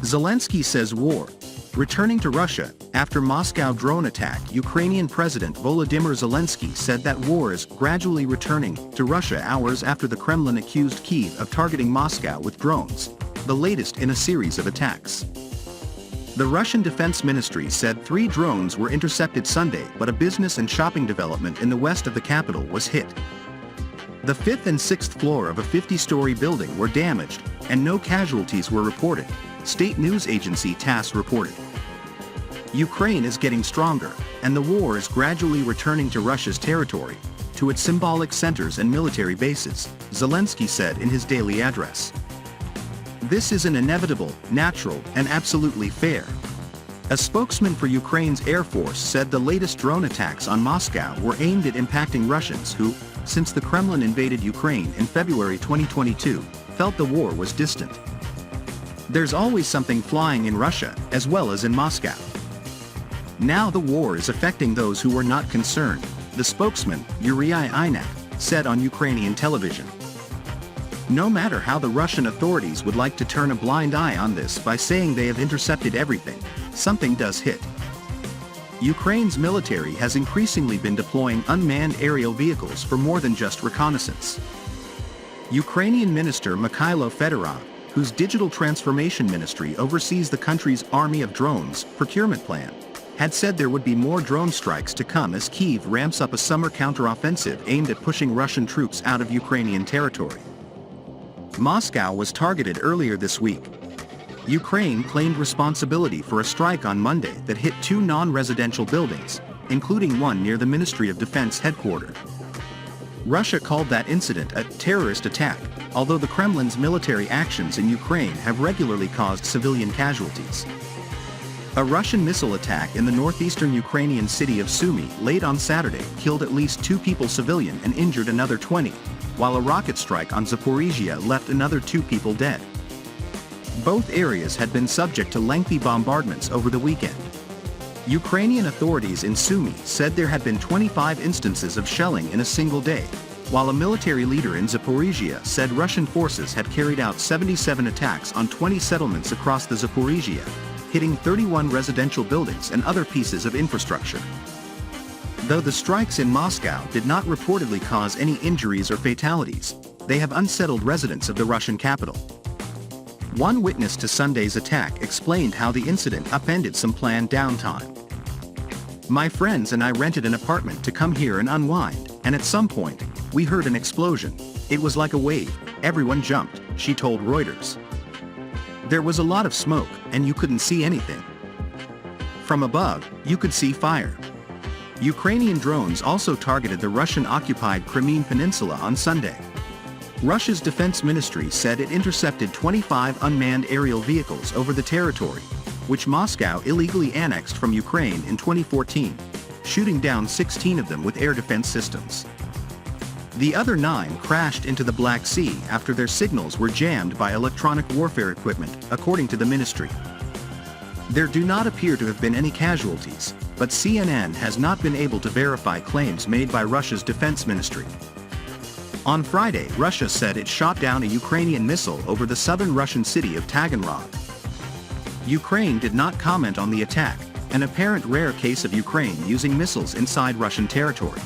Zelensky says war returning to Russia. After Moscow drone attack, Ukrainian President Volodymyr Zelensky said that war is gradually returning to Russia hours after the Kremlin accused Kyiv of targeting Moscow with drones, the latest in a series of attacks. The Russian Defense Ministry said 3 drones were intercepted Sunday, but a business and shopping development in the west of the capital was hit. The 5th and 6th floor of a 50-story building were damaged, and no casualties were reported, state news agency TASS reported. Ukraine is getting stronger, and the war is gradually returning to Russia's territory, to its symbolic centers and military bases, Zelensky said in his daily address. This is an inevitable, natural, and absolutely fair. A spokesman for Ukraine's Air Force said the latest drone attacks on Moscow were aimed at impacting Russians who, since the Kremlin invaded Ukraine in February 2022, felt the war was distant. There's always something flying in Russia, as well as in Moscow. Now the war is affecting those who were not concerned, the spokesman, Yuri Inak, said on Ukrainian television. No matter how the Russian authorities would like to turn a blind eye on this by saying they have intercepted everything, something does hit. Ukraine's military has increasingly been deploying unmanned aerial vehicles for more than just reconnaissance. Ukrainian Minister Mikhailo Fedorov, whose digital transformation ministry oversees the country's army of drones procurement plan, had said there would be more drone strikes to come as Kyiv ramps up a summer counteroffensive aimed at pushing Russian troops out of Ukrainian territory. Moscow was targeted earlier this week. Ukraine claimed responsibility for a strike on Monday that hit 2 non-residential buildings, including one near the Ministry of Defense headquarters. Russia called that incident a terrorist attack, although the Kremlin's military actions in Ukraine have regularly caused civilian casualties. A Russian missile attack in the northeastern Ukrainian city of Sumy late on Saturday killed at least 2 people civilian and injured another 20, while a rocket strike on Zaporizhia left another 2 people dead. Both areas had been subject to lengthy bombardments over the weekend. Ukrainian authorities in Sumy said there had been 25 instances of shelling in a single day, while a military leader in Zaporizhia said Russian forces had carried out 77 attacks on 20 settlements across the Zaporizhia, hitting 31 residential buildings and other pieces of infrastructure. Though the strikes in Moscow did not reportedly cause any injuries or fatalities, they have unsettled residents of the Russian capital. One witness to Sunday's attack explained how the incident upended some planned downtime. My friends and I rented an apartment to come here and unwind, and at some point, we heard an explosion. It was like a wave. Everyone jumped, she told Reuters. There was a lot of smoke, and you couldn't see anything. From above, you could see fire. Ukrainian drones also targeted the Russian-occupied Crimean Peninsula on Sunday. Russia's defense ministry said it intercepted 25 unmanned aerial vehicles over the territory, which Moscow illegally annexed from Ukraine in 2014, shooting down 16 of them with air defense systems. The other 9 crashed into the Black Sea after their signals were jammed by electronic warfare equipment, according to the ministry. There do not appear to have been any casualties, but CNN has not been able to verify claims made by Russia's defense ministry. On Friday, Russia said it shot down a Ukrainian missile over the southern Russian city of Taganrog. Ukraine did not comment on the attack, an apparent rare case of Ukraine using missiles inside Russian territory.